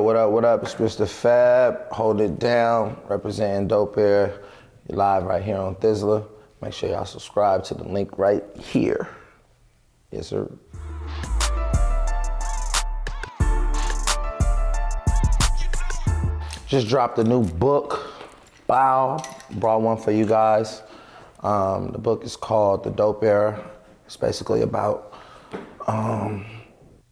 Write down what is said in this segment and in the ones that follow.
what up, what up? It's Mistah FAB, hold it down, representing Dope Air. You're live right here on Thizzler. Make sure y'all subscribe to the link right here. Yes, sir. Just dropped a new book. Bow, brought one for you guys. The book is called The Dope Era. It's basically about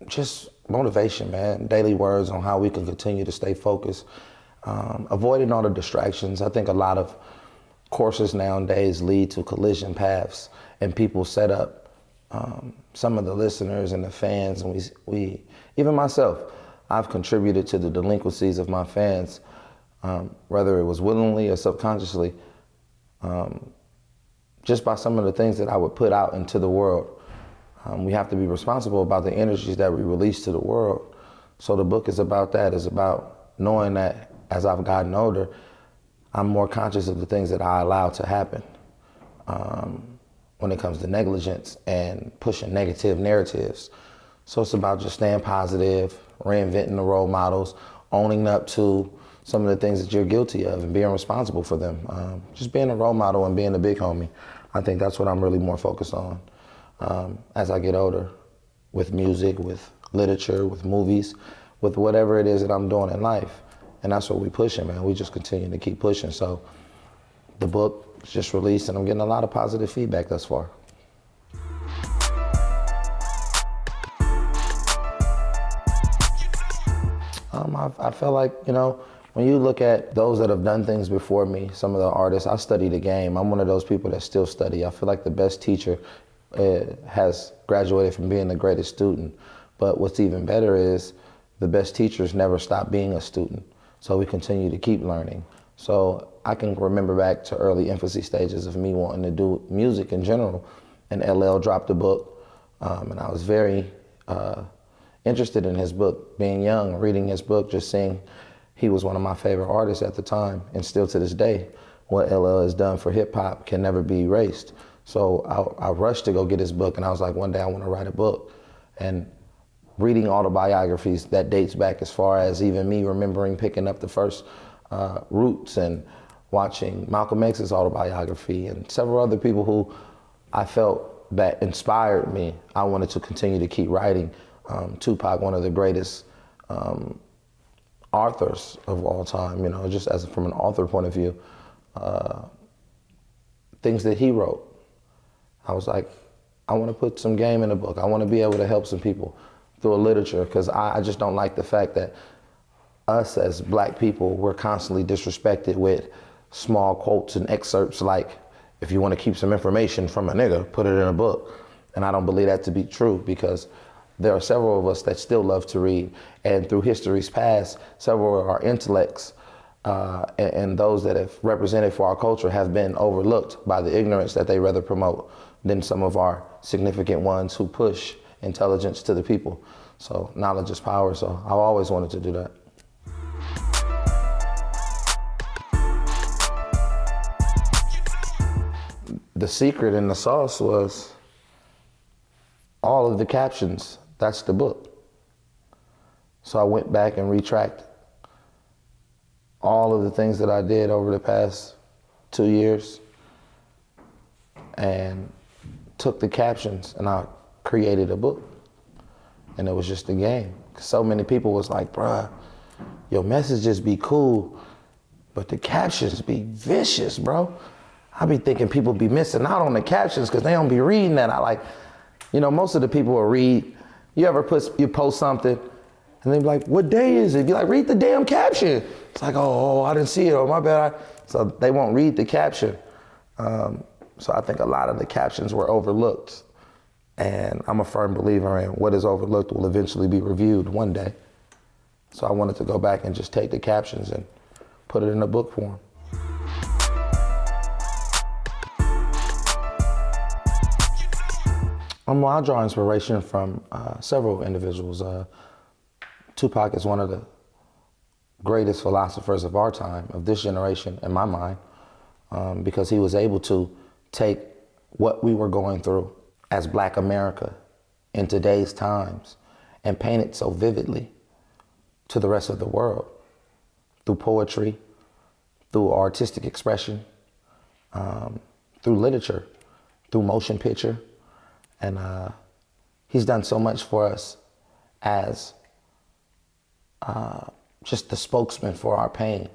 just motivation, man. Daily words on how we can continue to stay focused, avoiding all the distractions. I think a lot of courses nowadays lead to collision paths, and people set up some of the listeners and the fans, and we even myself, I've contributed to the delinquencies of my fans, whether it was willingly or subconsciously, just by some of the things that I would put out into the world. We have to be responsible about the energies that we release to the world. So the book is about that. It's about knowing that as I've gotten older, I'm more conscious of the things that I allow to happen when it comes to negligence and pushing negative narratives. So it's about just staying positive, reinventing the role models, owning up to some of the things that you're guilty of and being responsible for them. Just being a role model and being a big homie. I think that's what I'm really more focused on as I get older, with music, with literature, with movies, with whatever it is that I'm doing in life. And that's what we pushing, man. We just continue to keep pushing. So the book is just released and I'm getting a lot of positive feedback thus far. I feel like, you know, when you look at those that have done things before me, some of the artists, I study the game. I'm one of those people that still study. I feel like the best teacher has graduated from being the greatest student. But what's even better is the best teachers never stop being a student. So we continue to keep learning. So I can remember back to early infancy stages of me wanting to do music in general. And LL dropped a book, and I was very interested in his book. Being young, reading his book, just seeing he was one of my favorite artists at the time, and still to this day, what LL has done for hip hop can never be erased. So I rushed to go get his book, and I was like, one day I want to write a book. And reading autobiographies that dates back as far as even me remembering picking up the first Roots and watching Malcolm X's autobiography and several other people who I felt that inspired me. I wanted to continue to keep writing. Tupac, one of the greatest authors of all time, you know, just as from an author point of view, things that he wrote. I was like, I want to put some game in the book. I want to be able to help some people through a literature, because I just don't like the fact that us as black people, we're constantly disrespected with small quotes and excerpts like, if you want to keep some information from a nigga, put it in a book. And I don't believe that to be true, because there are several of us that still love to read. And through history's past, several of our intellects and those that have represented for our culture have been overlooked by the ignorance that they rather promote than some of our significant ones who push intelligence to the people. So knowledge is power, so I've always wanted to do that. The secret in the sauce was all of the captions. That's the book. So I went back and retracked all of the things that I did over the past 2 years and took the captions and I created a book. And it was just a game. So many people was like, bruh, your messages be cool, but the captions be vicious, bro. I be thinking people be missing out on the captions because they don't be reading that. I like, you know, most of the people will read. You ever you post something and they be like, what day is it? Be like, read the damn caption. It's like, oh, I didn't see it, oh, my bad. So they won't read the caption. So I think a lot of the captions were overlooked. And I'm a firm believer in what is overlooked will eventually be reviewed one day. So I wanted to go back and just take the captions and put it in a book form. Well, I draw inspiration from several individuals. Tupac is one of the greatest philosophers of our time, of this generation, in my mind, because he was able to take what we were going through as Black America in today's times and paint it so vividly to the rest of the world through poetry, through artistic expression, through literature, through motion picture. And he's done so much for us as just the spokesman for our pain.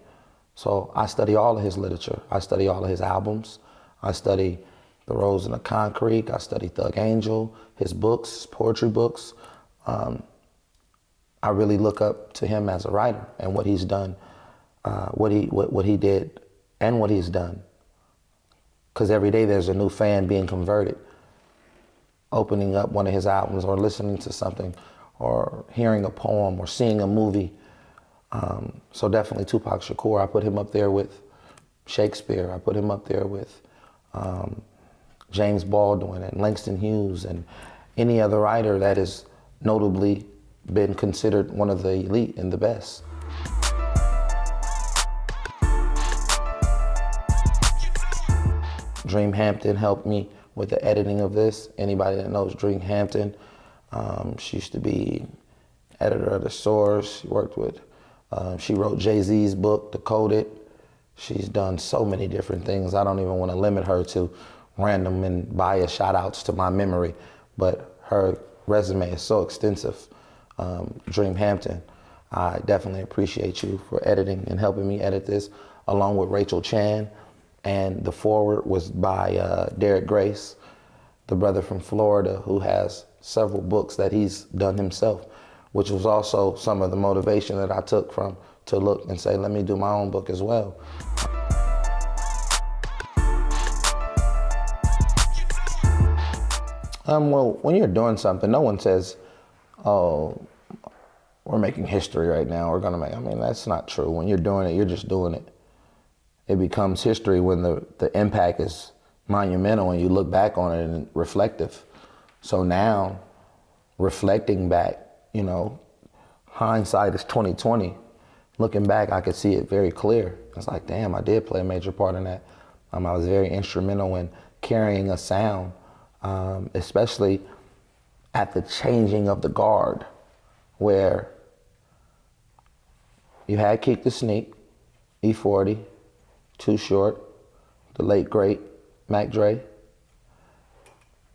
So I study all of his literature. I study all of his albums. I study The Rose in the Concrete. I study Thug Angel, his books, his poetry books. I really look up to him as a writer and what he's done, what he did and what he's done. Because every day there's a new fan being converted, opening up one of his albums or listening to something or hearing a poem or seeing a movie. So definitely Tupac Shakur. I put him up there with Shakespeare. I put him up there with James Baldwin and Langston Hughes and any other writer that has notably been considered one of the elite and the best. Dream Hampton helped me with the editing of this. Anybody that knows Dream Hampton, she used to be editor of The Source. She worked with, she wrote Jay-Z's book, Decoded. She's done so many different things. I don't even want to limit her to random and biased shout outs to my memory, but her resume is so extensive. Dream Hampton, I definitely appreciate you for editing and helping me edit this, along with Rachel Chan. And the foreword was by Derek Grace, the brother from Florida who has several books that he's done himself, which was also some of the motivation that I took from to look and say, let me do my own book as well. Well, when you're doing something, no one says, oh, we're making history right now. We're gonna make, I mean, that's not true. When you're doing it, you're just doing it. It becomes history when the impact is monumental and you look back on it and reflective. So now, reflecting back, you know, hindsight is 20/20. Looking back, I could see it very clear. It's like, damn, I did play a major part in that. I was very instrumental in carrying a sound, especially at the changing of the guard, where you had Keep the Sneak, E40, Too Short, the late great Mac Dre.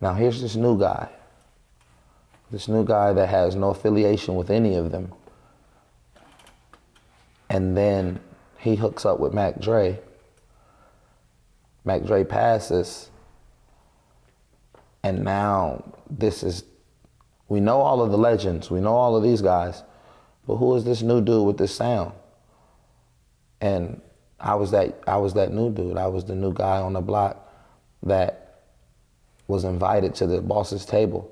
Now here's this new guy that has no affiliation with any of them. And then he hooks up with Mac Dre. Mac Dre passes. And now we know all of the legends, we know all of these guys, but who is this new dude with this sound? And I was that new dude. I was the new guy on the block that was invited to the boss's table.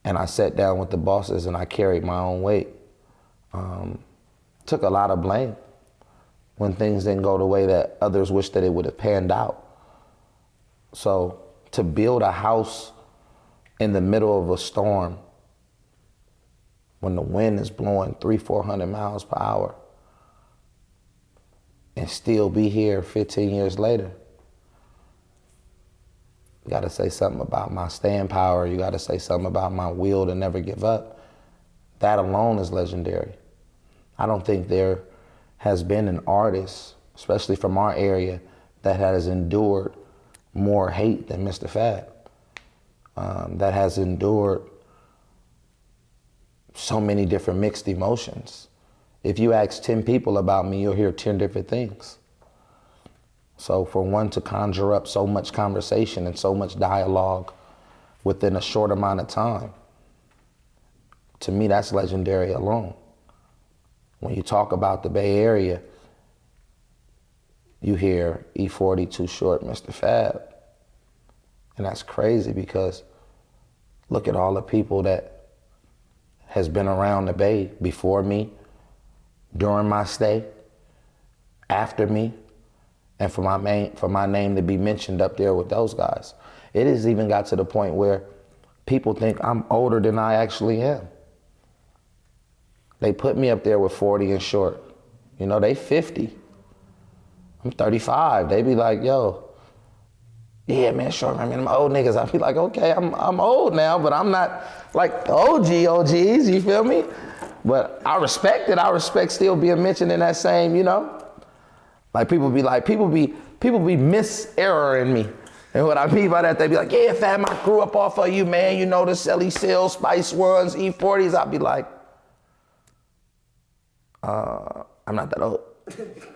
And I sat down with the bosses and I carried my own weight. Took a lot of blame when things didn't go the way that others wished that it would have panned out. So to build a house in the middle of a storm, when the wind is blowing 300-400 miles per hour, and still be here 15 years later. You gotta say something about my staying power. You gotta say something about my will to never give up. That alone is legendary. I don't think there has been an artist, especially from our area, that has endured more hate than Mistah FAB. That has endured so many different mixed emotions. If you ask 10 people about me, you'll hear 10 different things. So for one to conjure up so much conversation and so much dialogue within a short amount of time, to me, that's legendary alone. When you talk about the Bay Area, you hear E40, Too Short, Mistah FAB. And that's crazy because look at all the people that has been around the Bay before me, during my stay, after me, and for my name to be mentioned up there with those guys. It has even got to the point where people think I'm older than I actually am. They put me up there with 40 and Short. You know, they 50. I'm 35. They be like, yo, yeah, man, Short, I mean, I'm old niggas. I be like, okay, I'm old now, but I'm not like the OGs, you feel me? But I respect it. I respect still being mentioned in that same, you know? Like people be mis-erroring me. And what I mean by that, they be like, yeah, fam, I grew up off of you, man. You know, the Selly Seal, Spice Ones, E40s. I'll be like, I'm not that old.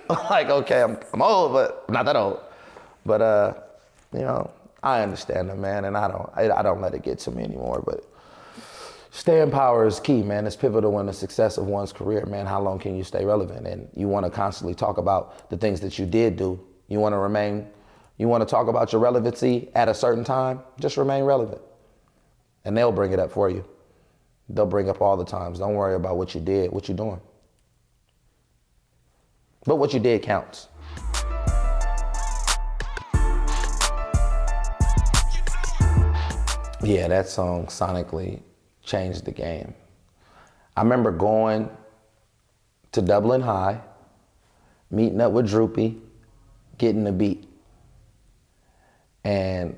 Like, okay, I'm old, but I'm not that old. But, you know, I understand them, man, and I don't let it get to me anymore, but staying power is key, man. It's pivotal in the success of one's career, man. How long can you stay relevant? And you want to constantly talk about the things that you did do. You want to talk about your relevancy at a certain time, just remain relevant. And they'll bring it up for you. They'll bring up all the times. Don't worry about what you did, what you're doing. But what you did counts. Yeah, that song sonically changed the game. I remember going to Dublin High, meeting up with Droopy, getting the beat, and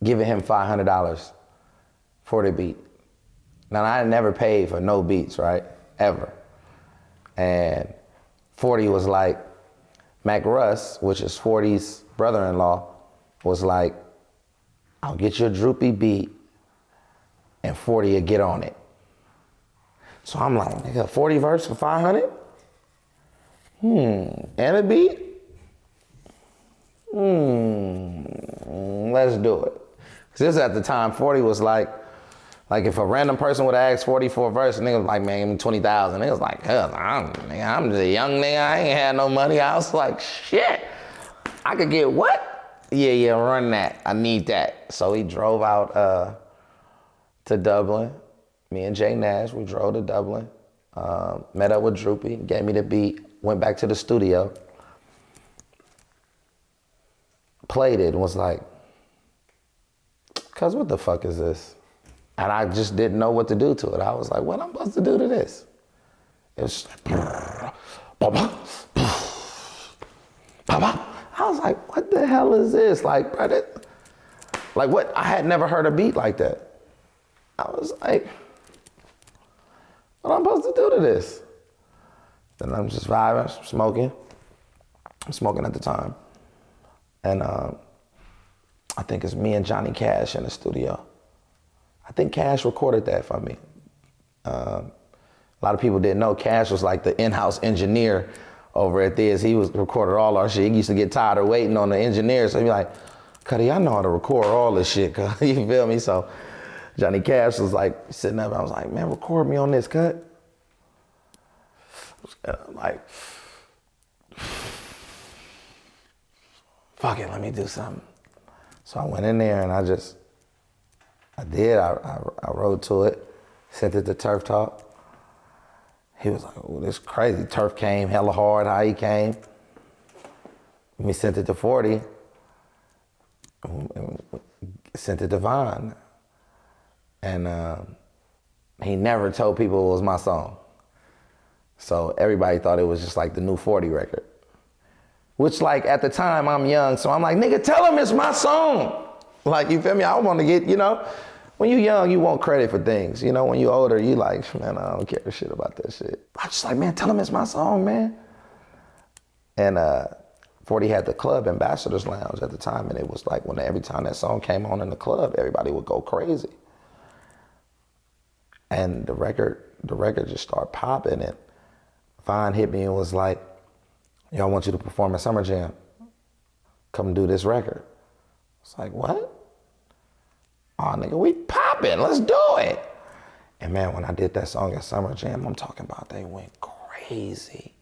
giving him $500 for the beat. Now, I never paid for no beats, right? Ever. And 40 was like, Mac Russ, which is 40's brother-in-law, was like, I'll get you a Droopy beat and 40 will get on it. So I'm like, nigga, 40 verse for 500? And a beat? Let's do it. Cause this at the time, 40 was like if a random person would have asked 40 for a verse, and nigga was like, man, give me 20,000. Nigga was like, hell, I'm just a young nigga, I ain't had no money. I was like, shit, I could get what? Yeah, run that, I need that. So he drove out to Dublin. Me and Jay Nash, we drove to Dublin, met up with Droopy, gave me the beat, went back to the studio, played it, and was like, cuz what the fuck is this? And I just didn't know what to do to it. I was like, what am I supposed to do to this? It was I was like, what the hell is this? Like, brother, like what? I had never heard a beat like that. I was like, what am I supposed to do to this? Then I'm just vibing, smoking. I'm smoking at the time. And I think it's me and Johnny Cash in the studio. I think Cash recorded that for me. A lot of people didn't know Cash was like the in-house engineer over at Thiz. He was recorded all our shit. He used to get tired of waiting on the engineer. So he'd be like, Cuddy, I know how to record all this shit, cuz. You feel me? So Johnny Cash was like sitting up. I was like, man, record me on this cut. Like, fuck it, let me do something. So I went in there and I wrote to it, sent it to Turf Talk. He was like, oh, this is crazy. Turf came hella hard, how he came. We sent it to 40, and sent it to Vaughn. And he never told people it was my song. So everybody thought it was just like the new 40 record. Which like at the time I'm young, so I'm like, nigga, tell him it's my song. Like, you feel me? I want to get, you know, when you young, you want credit for things. You know, when you older, you like, man, I don't care shit about that shit. I just like, man, tell him it's my song, man. And 40 had the club Ambassadors Lounge at the time, and it was like every time that song came on in the club, everybody would go crazy. And the record just started popping, and Vaughn hit me and was like, yo, I want you to perform at Summer Jam. Come do this record. It's like, what? Oh, nigga, we popping, let's do it. And man, when I did that song at Summer Jam, I'm talking about they went crazy.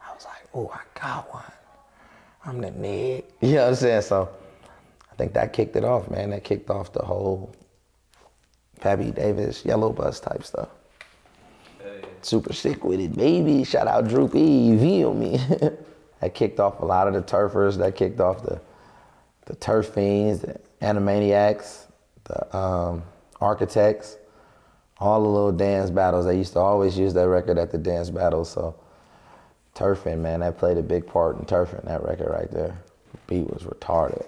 I was like, oh, I got one. I'm the nigga. You know what I'm saying? So I think that kicked it off, man. That kicked off the whole F.A.B. Davis, Yellow Bus type stuff. Hey. Super Sic Wit It, baby. Shout out Droopy, you feel me? That kicked off a lot of the turfers. That kicked off the turf fiends, the Animaniacs, the Architects, all the little dance battles. They used to always use that record at the dance battles. So turfing, man, that played a big part in turfing, that record right there. The beat was retarded.